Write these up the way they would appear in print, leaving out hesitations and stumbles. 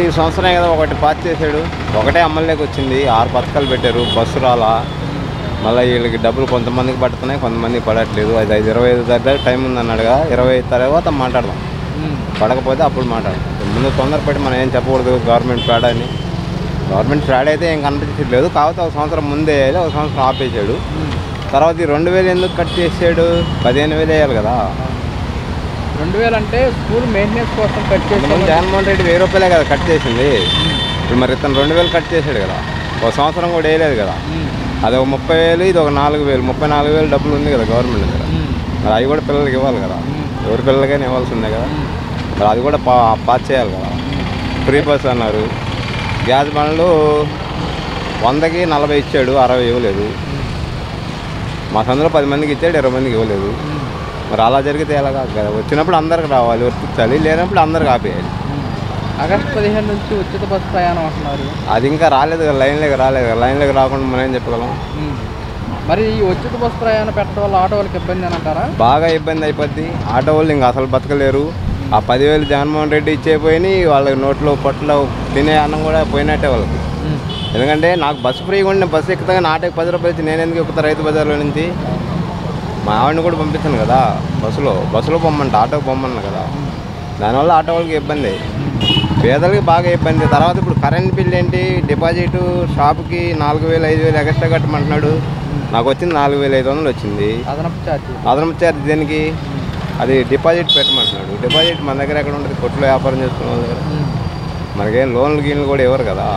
ఈ సంవత్సరం కదా ఒకటి పాస్ చేశాడు, ఒకటే అమల్లోకి వచ్చింది. 6 పథకాలు పెట్టారు, బస్సు రాలా. మళ్ళీ వీళ్ళకి డబ్బులు కొంతమందికి పడుతున్నాయి, కొంతమందికి పడట్లేదు. అది 25 దగ్గర టైం ఉందన్నాడుగా, 25 తర్వాత మాట్లాడదాం. పడకపోతే అప్పుడు మాట్లాడదాం. ముందు తొందరపడి మనం ఏం చెప్పకూడదు గవర్నమెంట్ ఫ్రాడ్ అని. గవర్నమెంట్ ఫ్రాడ్ అయితే ఏం కనిపించట్లేదు. కాకపోతే ఒక సంవత్సరం ముందే వేయాలి, ఒక సంవత్సరం ఆపేసాడు. తర్వాత ఈ 2000 ఎందుకు కట్ చేసాడు? 15,000 వేయాలి కదా. 2000 అంటే స్కూల్ మెయింటెనెన్స్ కోసం కట్ చేసాడు. జగన్మోహన్ రెడ్డి 1000 రూపాయలే కదా కట్ చేసింది. ఇప్పుడు మరి ఇతను 2000 కట్ చేశాడు కదా, ఒక సంవత్సరం కూడా వేయలేదు కదా. అది ఒక 30,000, ఇది ఒక 4,000, 34,000 డబ్బులు ఉంది కదా గవర్నమెంట్ దగ్గర. మరి అవి కూడా పిల్లలకి ఇవ్వాలి కదా, ఎవరి పిల్లలకైనా ఇవ్వాల్సిందే కదా. మరి అది కూడా పాస్ చేయాలి కదా. ఫ్రీ బస్ అన్నారు, గ్యాస్ బండ్లు 100కి 40 ఇచ్చాడు, 60 ఇవ్వలేదు. మా సందులో 10 మందికి ఇచ్చాడు, 20 మందికి ఇవ్వలేదు. మరి అలా జరిగితే ఎలాగా కదా. వచ్చినప్పుడు అందరికి రావాలి, వర్తించాలి, లేనప్పుడు అందరికి ఆపేయాలి. ఆగస్టు 15 నుంచి ఉచిత బస్సు ప్రయాణం అంటున్నారు. అది ఇంకా రాలేదు కదా, లైన్లోకి రాలేదు కదా. లైన్లోకి రాకుండా మనం ఏం చెప్పగలం? మరి ఈ ఉచిత బస్సు ప్రయాణం పెట్టడం వల్ల ఆటో వాళ్ళకి ఇబ్బంది అని అంటారా? బాగా ఇబ్బంది అయిపోద్ది. ఆటో వాళ్ళు ఇంకా అసలు బతకలేరు. ఆ 10,000 జగన్మోహన్ రెడ్డి ఇచ్చేపోయి వాళ్ళకి నోట్లో పొట్టలో తినే అన్నం కూడా పోయినట్టే వాళ్ళకి. ఎందుకంటే నాకు బస్సు ఫ్రీగా ఉండి బస్సు ఎక్కుతా, ఆటోకి 10 రూపాయలు ఇచ్చి నేను ఎందుకు ఎక్కుతా రైతు బజార్లో నుంచి? మా ఆవిడని కూడా పంపిస్తాను కదా బస్సులో పొమ్మంట, ఆటోకి పొమ్మన్నా కదా. దానివల్ల ఆటో వాళ్ళకి ఇబ్బంది, పేదలకి బాగా ఇబ్బంది. తర్వాత ఇప్పుడు కరెంట్ బిల్ ఏంటి, డిపాజిట్ షాప్కి 4,000, 5,000 ఎక్స్ట్రా కట్టమంటున్నాడు. నాకు వచ్చింది 4,500 వచ్చింది అదనపు ఛార్జ్. దేనికి? అది డిపాజిట్ పెట్టమంటున్నాడు. డిపాజిట్ మన దగ్గర ఎక్కడ ఉంటుంది? కొట్లో వ్యాపారం చేసుకున్న వాళ్ళ దగ్గర. మనకేం లోన్లు గీన్లు కూడా ఇవ్వరు కదా.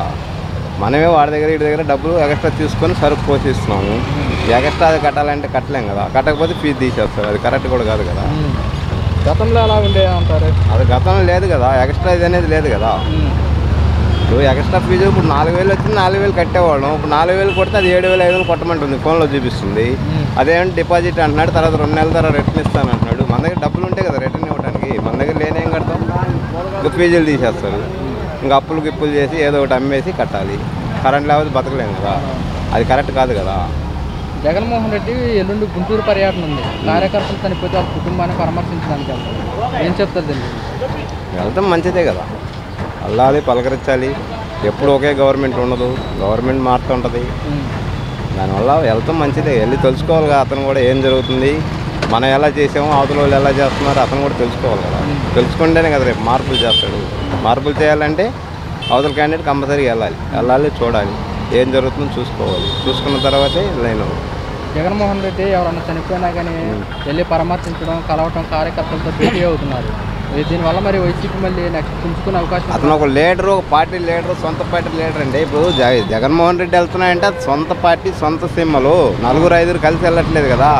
మనమే వాడి దగ్గర వీడి దగ్గర డబ్బులు ఎక్స్ట్రా తీసుకొని సరుకు పోషిస్తున్నాము. ఎక్స్ట్రా అది కట్టాలంటే కట్టలేం కదా. కట్టకపోతే ఫీజు తీసేస్తారు, అది కరెక్ట్ కూడా కాదు కదా. గతంలో ఎలా ఉండే అంటారు? అది గతంలో లేదు కదా, ఎక్స్ట్రా ఇది అనేది లేదు కదా. ఇప్పుడు ఎక్స్ట్రా ఫీజు ఇప్పుడు 4,000 వచ్చింది, 4,000 కట్టేవాళ్ళం. ఇప్పుడు 4,000 కొడితే అది 7,500 కొట్టమంటుంది, ఫోన్లో చూపిస్తుంది. అదేంటి డిపాజిట్ అంటున్నాడు, తర్వాత 2 నెలల తర్వాత రిటర్న్ ఇస్తాను అంటున్నాడు. మన దగ్గర డబ్బులు ఉంటాయి కదా రిటర్న్ ఇవ్వడానికి, మన దగ్గర లేనేం కడతాం? ఇంకా ఫీజులు తీసేస్తారు. ఇంకా అప్పులు గిప్పులు చేసి ఏదో ఒకటి అమ్మేసి కట్టాలి. కరెంట్ లేకపోతే బతకలేము కదా, అది కరెక్ట్ కాదు కదా. జగన్మోహన్ రెడ్డి ఎల్లుండి గుంటూరు పర్యటన ఉంది. కార్యకర్తలు చనిపోతే వాళ్ళ కుటుంబాన్ని పరామర్శించడానికి ఏం చెప్తారు దీన్ని? వెళ్తాం, మంచిదే కదా. అల్లాది పలకరించాలి. ఎప్పుడు ఒకే గవర్నమెంట్ ఉండదు, గవర్నమెంట్ మారుతుంటుంది. దానివల్ల వెళ్తాం మంచిదే. వెళ్ళి తెలుసుకోవాలి కదా అతను కూడా ఏం జరుగుతుంది, మనం ఎలా చేసామో అవతల వాళ్ళు ఎలా చేస్తున్నారు అతను కూడా తెలుసుకోవాలి కదా. తెలుసుకుంటేనే కదా రేపు మార్పులు చేస్తాడు. మార్పులు చేయాలంటే అవతల క్యాండిడేట్ కంపల్సరీగా వెళ్ళాలి, చూడాలి, ఏం జరుగుతుందో చూసుకోవాలి. చూసుకున్న తర్వాతే లైన్. జగన్మోహన్ రెడ్డి ఎవరన్నా చనిపోయినా కానీ వెళ్ళి పరామర్శించడం, కలవటం, కార్యకర్తలతో భేటీ అవుతున్నారు. దీనివల్ల మరి వైసీపీ మళ్ళీ నెక్స్ట్ పుంజుకునే అవకాశం. అతను ఒక లీడరు, పార్టీ లీడరు, సొంత పార్టీ లీడర్ అంటే. ఇప్పుడు జగన్మోహన్ రెడ్డి వెళ్తున్నాయంటే సొంత పార్టీ, సొంత సిమ్మలు, 4-5 కలిసి వెళ్ళట్లేదు కదా.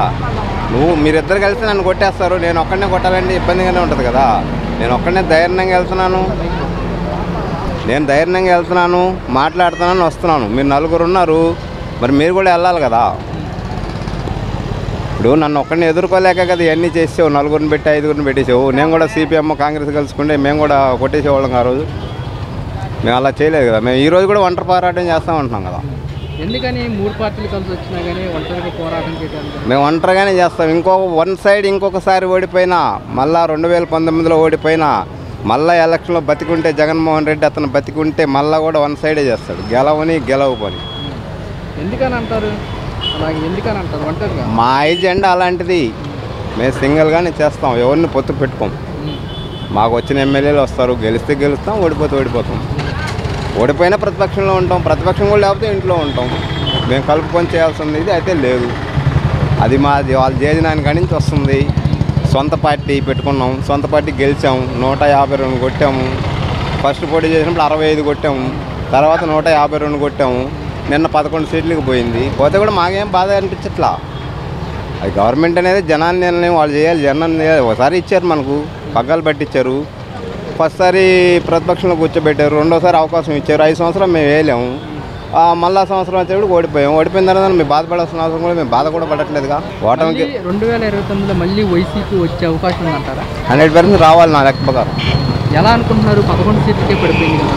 మీరిద్దరు కలిసి నన్ను కొట్టేస్తారు, నేను ఒక్కడనే కొట్టాలంటే ఇబ్బందిగానే ఉంటుంది కదా. నేను ఒక్కడనే ధైర్యంగా వెళ్తున్నాను, మాట్లాడుతున్నాను, వస్తున్నాను. మీరు 4 ఉన్నారు, మరి మీరు కూడా వెళ్ళాలి కదా. ఇప్పుడు నన్ను ఒక్కడిని ఎదుర్కోలేక కదా ఇవన్నీ చేసావు. 4 పెట్టి 5 పెట్టేసావు. నేను కూడా సిపిఎం కాంగ్రెస్ కలుసుకుంటే మేము కూడా కొట్టేసేవాళ్ళం ఆ రోజు. మేము అలా చేయలేదు కదా. మేము ఈరోజు కూడా ఒంటరి పోరాటం చేస్తామంటున్నాం కదా. ఎందుకని 3 పార్టీలు కలిసి వచ్చినా కానీ ఒంటరిగా పోరాటం చేయడానికి? మేము ఒంటరిగానే చేస్తాం. వన్ సైడ్ ఇంకొకసారి ఓడిపోయినా, మళ్ళీ 2019లో ఓడిపోయినా, మళ్ళీ ఎలక్షన్లో బతికుంటే జగన్మోహన్ రెడ్డి అతను బతికుంటే మళ్ళీ కూడా వన్ సైడే చేస్తాడు. గెలవు పని. ఎందుకని అంటారు? అలాగే ఎందుకని అంటారు? ఒంటరిగా మా ఎజెండా అలాంటిది. మేము సింగిల్గానే చేస్తాం, ఎవరిని పొత్తు పెట్టుకోం. మాకు వచ్చిన ఎమ్మెల్యేలు వస్తారు, గెలిస్తే గెలుస్తాం, ఓడిపోతాం. ఓడిపోయినా ప్రతిపక్షంలో ఉంటాం, ప్రతిపక్షం కూడా లేకపోతే ఇంట్లో ఉంటాం. మేము కలుపుకొని చేయాల్సింది ఇది అయితే లేదు. అది మాది వాళ్ళు చేసినాని కాడి నుంచి వస్తుంది. సొంత పార్టీ పెట్టుకున్నాం, సొంత పార్టీ గెలిచాము, 152 కొట్టాము. ఫస్ట్ పోటీ చేసినప్పుడు 65 కొట్టాము, తర్వాత 152 కొట్టాము. నిన్న 11 సీట్లకు పోతే కూడా మాకేం బాధ అనిపించట్లా. అది గవర్నమెంట్ అనేది జనాన్ని నిర్ణయం వాళ్ళు చేయాలి. జనాన్ని ఒకసారి ఇచ్చారు, మనకు పగ్గాలు పట్టించారు. ఫస్ట్ సారి ప్రతిపక్షంలో కూర్చోబెట్టారు, రెండోసారి అవకాశం ఇచ్చారు. 5 సంవత్సరాలు మేము వేయలేము. మళ్ళా సంవత్సరం వచ్చేప్పుడు ఓడిపోయిన తర్వాత మేము బాధపడాల్సిన అవసరం కూడా మేము బాధ కూడా పడట్లేదుగా. ఓటమికి 2029లో మళ్ళీ వైసీపీ వచ్చే అవకాశం ఉందంటారా? 100% రావాలి నా లెక్క ప్రకారం. ఎలా అనుకుంటున్నారు? 11 సీట్లకే పడిపోయింది కదా.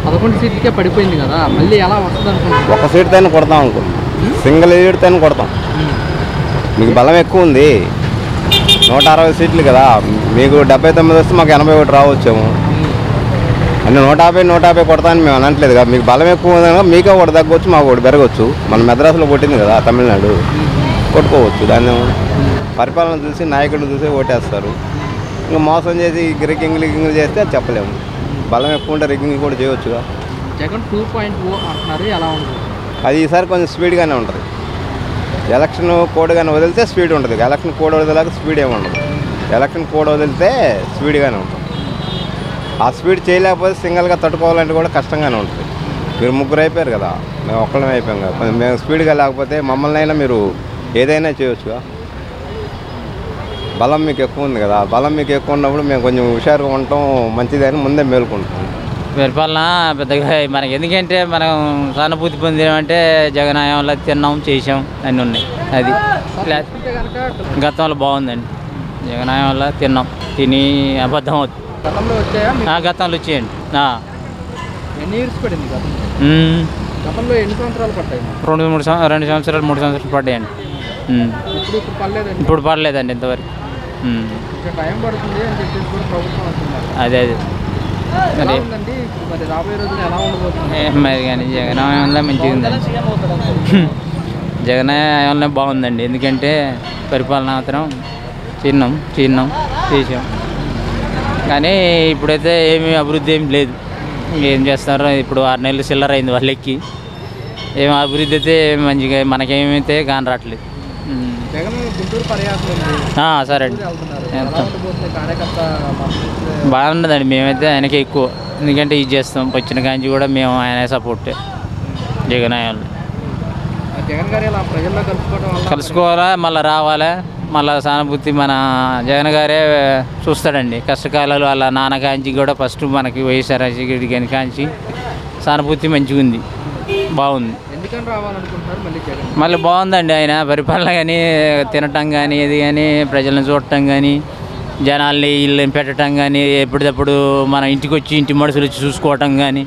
11 సీట్లకే పడిపోయింది కదా, మళ్ళీ ఎలా వస్తుంది అనుకుంటున్నారు? ఒక సీట్తోనే కొడతాం అనుకుంటున్నాం, సింగిల్ సీట్తోనే కొడతాం. మీకు బలం ఎక్కువ ఉంది, 160 సీట్లు కదా. మీకు 79 వస్తే మాకు 81 రావచ్చేమో. అంటే 150 కొడతాను మేము అనట్లేదు కదా. మీకు బలం ఎక్కువ ఉందనగా మీకే ఒకటి తగ్గవచ్చు, మాకు ఒకటి పెరగవచ్చు. మన మెద్రాసులో కొట్టింది కదా తమిళనాడు, కొట్టుకోవచ్చు. దాన్ని పరిపాలన చూసి నాయకుడు చూసి ఓటేస్తారు. ఇంకా మోసం చేసి రిగ్గింగ్ చేస్తే అది చెప్పలేము. బలం ఎక్కువ ఉంటే రిగ్గింగ్ కూడా చేయవచ్చుగా. జగన్ 2.0 అంటున్నారు, ఎలా ఉంటుంది? అది ఈసారి కొంచెం స్పీడ్గానే ఉంటుంది. ఎలక్షన్ కోడ్ కానీ వదిలితే స్పీడ్ ఉంటుంది. ఎలక్షన్ కోడ్ వదిలేక స్పీడ్ ఏమి ఉండదు. ఎలక్షన్ కోడ్ వదిలితే స్పీడ్గానే ఉంటుంది. ఆ స్పీడ్ చేయలేకపోతే సింగిల్గా తట్టుకోవాలంటే కూడా కష్టంగానే ఉంటుంది. మీరు ముగ్గురు అయిపోయారు కదా, మేము ఒక్కళ్ళమే అయిపోయాం కదా. కొంచెం మేము స్పీడ్గా లేకపోతే మమ్మల్ని అయినా మీరు ఏదైనా చేయవచ్చుగా. బలం మీకు ఎక్కువ ఉంది కదా, బలం మీకు ఎక్కువ ఉన్నప్పుడు మేము కొంచెం హుషారుగా ఉంటాం, మంచిదని ముందే మేలుకుంటాం. పరిపాలన పెద్దగా మనకి ఎందుకంటే మనం సానుభూతి పొందామంటే జగనాయంలో తిన్నాం, చేసాం, అన్నీ ఉన్నాయి. అది గతంలో బాగుందండి. జగనాయం వల్ల తిన్నాం, తిని అబద్ధం అవుతుంది. గతంలో వచ్చేయండి. ఎన్ని ఇయర్స్ పడింది గతంలో? ఎన్ని సంవత్సరాలు పడ్డాయి? 2 సంవత్సరాలు 3 సంవత్సరాలు పడ్డాయండి. ఇప్పుడు పడలేదండి ఇంతవరకు. టైం పడుతుంది అని చెప్పేసి కూడా ప్రభుత్వం అంటున్నారు. అదే మరి రాబోయే రోజులు ఎలా ఉండబోతుంది? మరి కానీ జగనాయంలో మంచిగా ఉందండి. జగనాయంలో బాగుందండి. ఎందుకంటే పరిపాలన మాత్రం చిన్నాం చేసాం, కానీ ఇప్పుడైతే ఏమీ అభివృద్ధి ఏమి లేదు. ఏం చేస్తారో ఇప్పుడు 6 నెలలు చిల్లర అయింది వాళ్ళకి. ఏం అభివృద్ధి అయితే మంచిగా మనకేమైతే కాని రావట్లేదు. సరే అండి, బాగుండదండి. మేమైతే ఆయనకే ఎక్కువ, ఎందుకంటే ఇది చేస్తాం. వచ్చిన కాంచి కూడా మేము ఆయన సపోర్ట్ జగనాయంలో. కలుసుకోవాలా, మళ్ళీ రావాలా, మళ్ళీ సానుభూతి మన జగన్ గారే చూస్తాడండి. కష్టకాలాలు వాళ్ళ నాన్న కాంచి కూడా ఫస్ట్ మనకి వైఎస్ఆర్ రాజశేఖర గారి కాంచి సానుభూతి మంచిగా ఉంది, బాగుంది. మళ్ళీ బాగుందండి ఆయన పరిపాలన కానీ, తినటం కానీ, ఇది కానీ, ప్రజలను చూడటం కానీ, జనాల్ని ఇల్లు పెట్టడం కానీ, ఎప్పటికప్పుడు మన ఇంటికి వచ్చి ఇంటి మనుషులు వచ్చి చూసుకోవటం కానీ,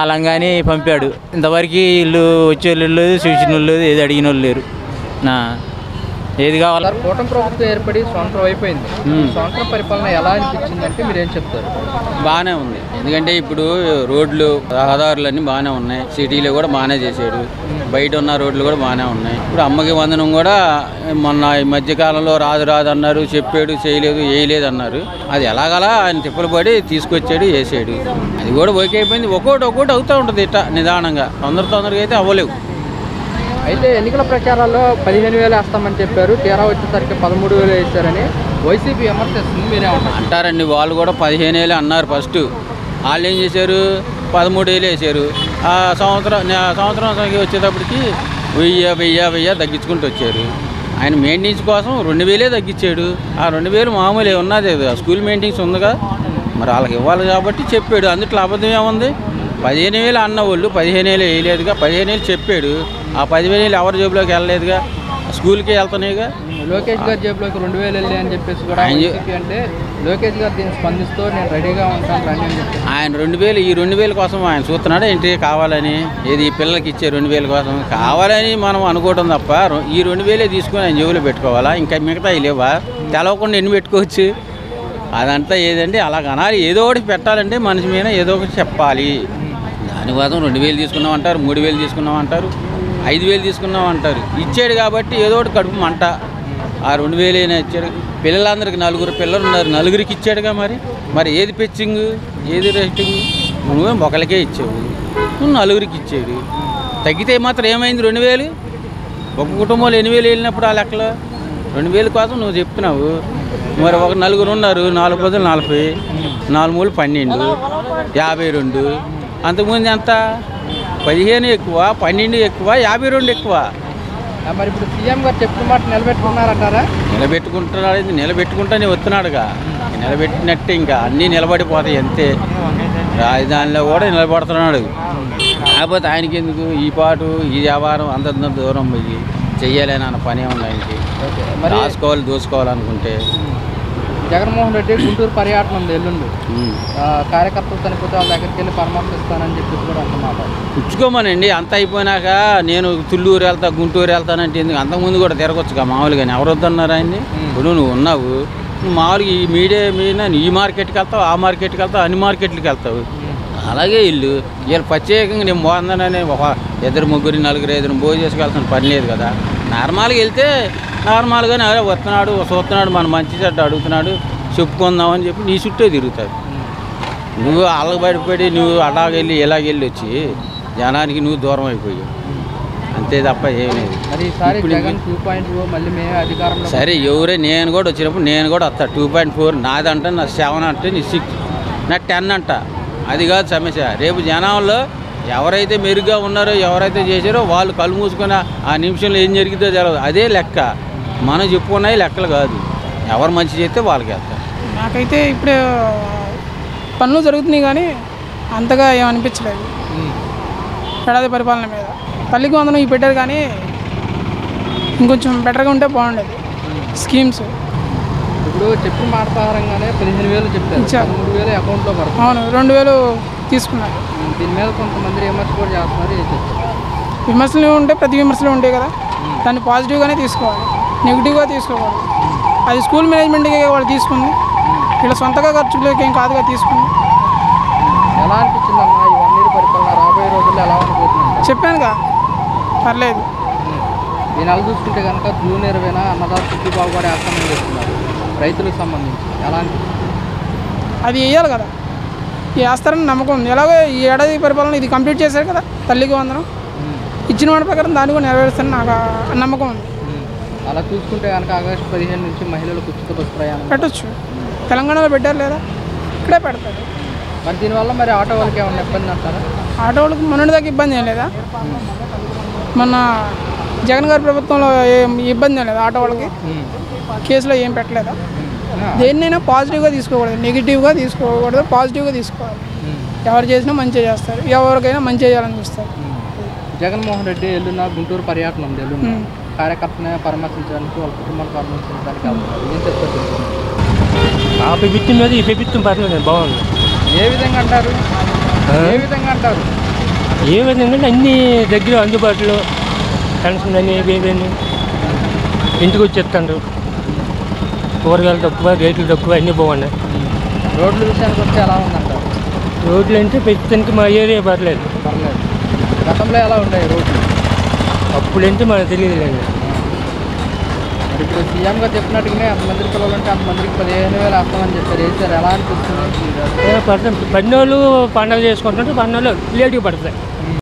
అలా కానీ పంపాడు. ఇంతవరకు ఇల్లు వచ్చేవాళ్ళు లేదు, చూసిన వాళ్ళు లేదు, ఏది అడిగిన వాళ్ళు లేరు. ఏది కావాలి. కూటమి ప్రభుత్వం ఏర్పడి సంవత్సరం అయిపోయింది. సంవత్సరం పరిపాలన ఎలా అనిపించింది అంటే మీరేం చెప్తారు? బాగానే ఉంది. ఎందుకంటే ఇప్పుడు రోడ్లు, రహదారులన్నీ బాగానే ఉన్నాయి. సిటీలో కూడా బాగానే చేశాడు. బయట ఉన్న రోడ్లు కూడా బాగానే ఉన్నాయి. ఇప్పుడు అమ్మకి వందనం కూడా మొన్న ఈ మధ్యకాలంలో రాదు అన్నారు, చెప్పాడు, చేయలేదు, వేయలేదు అన్నారు. అది ఎలాగలా ఆయన తిప్పలు పడి తీసుకొచ్చాడు, వేసాడు. అది కూడా ఓకే అయిపోయింది. ఒక్కోటి అవుతూ ఉంటుంది ఇట్లా నిదానంగా. తొందరగా అయితే అవ్వలేవు. అయితే ఎన్నికల ప్రచారాల్లో 15,000 వేస్తామని చెప్పారు, తీరా వచ్చేసరికి 13,000 వేస్తారని వైసీపీ విమర్శిస్తుంది. మీరే అంటారండి. వాళ్ళు కూడా 15,000 అన్నారు ఫస్ట్. వాళ్ళు ఏం చేశారు, 13,000 వేసారు. ఆ సంవత్సరం వచ్చేటప్పటికి 1000 తగ్గించుకుంటూ వచ్చారు. ఆయన మెయింటెనెన్స్ కోసం 2,000 తగ్గించాడు. ఆ 2,000 మామూలు ఉన్నది, స్కూల్ మెయింటెనెన్స్ ఉందిగా, మరి వాళ్ళకి ఇవ్వాలి కాబట్టి చెప్పాడు. అందుట్లో అబద్ధం ఏముంది? 15,000 అన్న వాళ్ళు 15,000 వేయలేదుగా, 15,000 చెప్పాడు. ఆ 10,000 ఎవరి జేబులోకి వెళ్ళలేదుగా, స్కూల్కి వెళ్తున్నాయిగా. లోకేష్ గారి జేబులోకి 2,000 వెళ్ళి అని చెప్పేసి కూడా అంటే లోకేష్ గారు దీన్ని స్పందిస్తూ నేను రెడీగా ఉంటాను రండి అని చెప్పి ఆయన 2,000 ఈ 2,000 కోసం ఆయన చూస్తున్నాడు ఏంటి, కావాలని. ఏది పిల్లలకి ఇచ్చే 2,000 కోసం కావాలని మనం అనుకోవడం తప్ప ఈ 2,000 తీసుకొని ఆయన జేబులో పెట్టుకోవాలా? ఇంకా మిగతా లేవా? తెలవకుండా ఎన్ని పెట్టుకోవచ్చు? అదంతా ఏదండి, అలాగ అనాలి. ఏదో ఒకటి పెట్టాలంటే మనిషి మీద ఏదో ఒకటి చెప్పాలి. దానికోసం 2,000 తీసుకున్నాం అంటారు, 3,000 తీసుకున్నాం అంటారు, 5,000 తీసుకున్నాం అంటారు. ఇచ్చాడు కాబట్టి ఏదో ఒకటి కడుపు మంట. ఆ 2,000 అయినా ఇచ్చాడు. పిల్లలందరికీ 4 పిల్లలు ఉన్నారు, 4కి ఇచ్చాడుగా. మరి ఏది పెచ్చింగ్, ఏది రేటింగ్? నువ్వేం ఒకరికే ఇచ్చావు, నువ్వు 4కి ఇచ్చాడు. తగ్గితే మాత్రం ఏమైంది? 2,000 ఒక కుటుంబంలో 8,000 వెళ్ళినప్పుడు ఆ లెక్కలో 2,000 కోసం నువ్వు చెప్తున్నావు. మరి ఒక 4 ఉన్నారు, 4 × 40, 4 × 12, 52. అంతకుముందు ఎంత? 15 ఎక్కువ, 12 ఎక్కువ, 52 ఎక్కువ. మరి ఇప్పుడు సీఎం గారు చెప్పిన మాట నిలబెట్టుకున్నారంటారా? నిలబెట్టుకుంటానే వస్తున్నాడుగా. నిలబెట్టినట్టే ఇంకా అన్నీ నిలబడిపోతాయి అంతే. రాజధానిలో కూడా నిలబడుతున్నాడు. కాకపోతే ఆయనకి ఎందుకు ఈ పాటు ఈ వ్యవహారం అంత దూరం పోయి చెయ్యాలని అన్న పని ఉంది ఆయనకి. రాసుకోవాలి, దోసుకోవాలనుకుంటే. జగన్మోహన్ రెడ్డి గుంటూరు పర్యటన ఉంది ఎల్లుండి. కార్యకర్తలు చనిపోతే వాళ్ళ దగ్గరికి వెళ్ళి పరామర్శిస్తానని చెప్పేసి కూడా అంటున్నారు. పుచ్చుకోమనండి. అంత అయిపోయినాక నేను తుళ్ళూరు వెళ్తా, గుంటూరు వెళ్తానంటే ఎందుకు? అంతకుముందు కూడా తిరగొచ్చుగా మామూలుగానే. ఎవరు వద్దన్నారు ఆయన్ని? ఇప్పుడు నువ్వు ఉన్నావు, నువ్వు మామూలుగా ఈ మీడియా మీద ఈ మార్కెట్కి వెళ్తావు, ఆ మార్కెట్కి వెళ్తావు, అన్ని మార్కెట్లకి వెళ్తావు. అలాగే ఇల్లు వీళ్ళు ప్రత్యేకంగా నేను మోందనని ఒక ఇద్దరు ముగ్గురు నలుగురు ఐదుగురు భోజనం చేసుకోవాల్సిన పని లేదు కదా. నార్మల్గా వెళ్తే నార్మల్గానే అదే వస్తున్నాడు చూస్తున్నాడు మన మంచి చెడ్డ అడుగుతున్నాడు చెప్పుకుందామని చెప్పి నీ చుట్టే తిరుగుతాడు. నువ్వు వాళ్ళకి బయటపడి నువ్వు అలాగెళ్ళి ఇలాగెళ్ళి వచ్చి జనానికి నువ్వు దూరం అయిపోయావు అంతే తప్ప ఏం లేదు. సరే ఎవరే నేను కూడా వచ్చినప్పుడు నేను కూడా వస్తా. 2.4 నాదంట, నా 7 అంటే నీ 6 నా 10 అంట. అది కాదు సమస్య. రేపు జనంలో ఎవరైతే మెరుగ్గా ఉన్నారో ఎవరైతే చేశారో వాళ్ళు కళ్ళు మూసుకొని ఆ నిమిషంలో ఏం జరిగిందో తెలియదు. అదే లెక్క. మనం చెప్పుకున్నాయి లెక్కలు కాదు. ఎవరు మంచి చేస్తే వాళ్ళకి వేస్తారు. నాకైతే ఇప్పుడే పనులు జరుగుతున్నాయి కానీ అంతగా ఏమనిపించలేదు ఏడాది పరిపాలన మీద. తల్లికి వందనం ఇవి పెట్టారు కానీ ఇంకొంచెం బెటర్గా ఉంటే బాగుండేది స్కీమ్స్. ఇప్పుడు చెప్పిన మాట ప్రకారంగానే 15,000 చెప్తారు, 3,000 అకౌంట్లో పడుతుంది. అవును, 2,000 తీసుకున్నారు. దీని మీద కొంతమంది విమర్శ కూడా చేస్తున్నారు. విమర్శలు ఉంటాయి, ప్రతి విమర్శలు ఉంటాయి కదా. దాన్ని పాజిటివ్గానే తీసుకోవాలి, నెగిటివ్గా తీసుకోకూడదు. అది స్కూల్ మేనేజ్మెంట్కి వాళ్ళు తీసుకుంది, ఇలా సొంతగా ఖర్చులకి ఏం కాదుగా తీసుకుంది. ఎలా అనిపించింది అన్న ఈ 1 year పరిపాలన? రాబోయే రోజుల్లో ఎలా ఉండబోతుంది? చెప్పానుగా, పర్లేదు. ఈ నెల చూసుకుంటే కనుక జూన్ 20న అన్నదాత సుఖీబాబు కూడా వేస్తామని చెప్తున్నారు రైతులకు సంబంధించి. ఎలా అనిపిస్తుంది? అది వేయాలి కదా, వేస్తారని నమ్మకం ఉంది. ఎలాగో ఈ ఏడాది పరిపాలన ఇది కంప్లీట్ చేశారు కదా, తల్లికి వందనం ఇచ్చిన వాటి ప్రకారం దాన్ని కూడా నెరవేరుస్తారని నాకు నమ్మకం ఉంది. అలా చూసుకుంటే కనుక ఆగస్టు 15 నుంచి మహిళలకు ఉచిత బస్సు ప్రయాణం పెట్టచ్చు. తెలంగాణలో పెట్టారు లేదా, ఇక్కడే పెడతారు. మరి దీనివల్ల మరి ఆటో వాళ్ళకి ఏమన్నా ఇబ్బంది అంటారా? ఆటో వాళ్ళకి మొన్నటి దాకా ఇబ్బంది ఏం లేదా? మొన్న జగన్ గారి ప్రభుత్వంలో ఏం ఇబ్బంది ఏం లేదా ఆటో వాళ్ళకి? కేసులో ఏం పెట్టలేదా? దేన్నైనా పాజిటివ్గా తీసుకోకూడదు, నెగిటివ్గా తీసుకోకూడదు, పాజిటివ్గా తీసుకోవాలి. ఎవరు చేసినా మంచిగా చేస్తారు, ఎవరికైనా మంచిగా చేయాలని చూస్తారు. జగన్మోహన్ రెడ్డి ఎల్లున్న గుంటూరు పర్యటన ఉంది. ఎల్లున్న కార్యకర్తనే పరామర్శించడానికి వాళ్ళ కుటుంబాన్ని పరామర్శించడానికి వెళ్తున్నారు. ఏం చెప్తారు? ఆ ప్రభుత్వం మీద ఈ ప్రభుత్వం పర్లేదు, బాగుంది. ఏ విధంగా అంటారు? ఏ విధంగా అంటారు? ఏ విధంగా అంటే అన్నీ దగ్గర అందుబాటులో పెన్షన్ అని ఏవేని ఇంటికి వచ్చేస్తాడు. కూరగాయలు తక్కువ, రేట్లు తక్కువ, అన్నీ బాగున్నాయి. రోడ్ల విషయానికి వస్తే ఎలా ఉందంటారు? రోడ్లు అంటే ప్రస్తుతానికి మా ఏరియా పర్లేదు. గతంలో ఎలా ఉంటాయి రోడ్లు? అప్పుడంటే మనకు తెలియదులేండి. మరి ఇప్పుడు సీఎంగా చెప్పినట్టుగానే అంతమందికి పిల్లలంటే అంతమందికి 15,000 వేస్తామని చెప్పారు. వేసారు. ఎలా అనిపిస్తుంది? పడిన వాళ్ళు పండుగ చేసుకుంటుంటే పడిన వాళ్ళు లేటుగా పడతాయి.